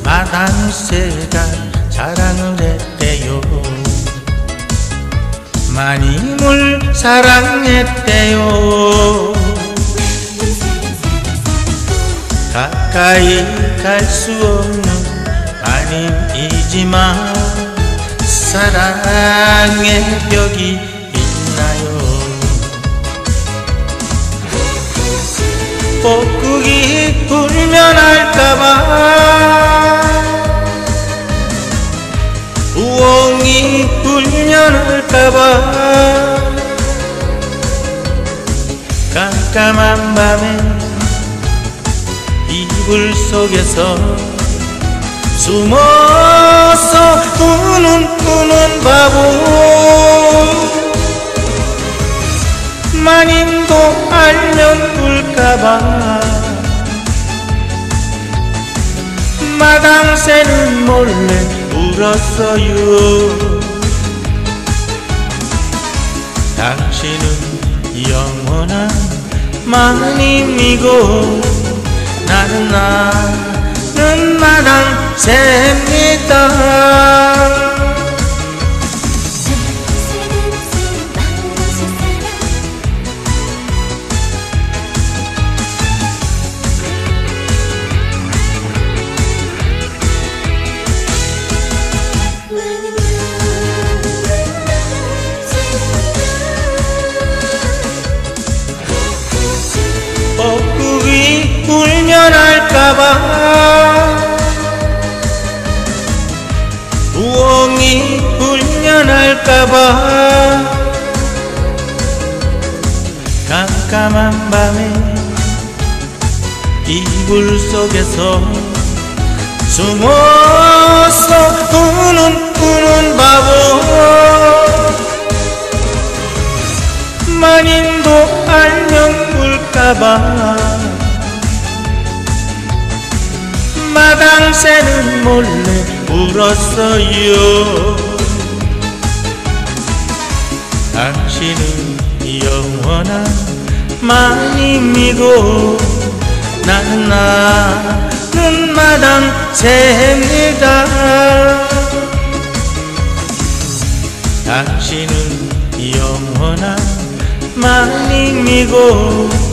마당새가 자랑을 했대요. 마님을 사랑했대요. 가까이 갈 수 없는 마님이지만 사랑의 벽이 있나요? 뻐꾸기 불면할까봐, 우엉이 불면할까봐, 깜깜한 밤에 이불 속에서 숨어서 우는 바보. 마님도 알면 울까봐 마당새는 몰래 울었어요. 당신은 영원한 마님이고 나는 마당새입니다. 뻐꾸기 불면할까봐, 우엉이 불면할까봐, 깜깜한 밤에 이불 속에서 숨어서 우는 바보. 마님도 알면 울까봐 마당새는 몰래 울었어요. 당신은 영원한 마님이고 나는 마당새입니다. 당신은 영원한 마님이고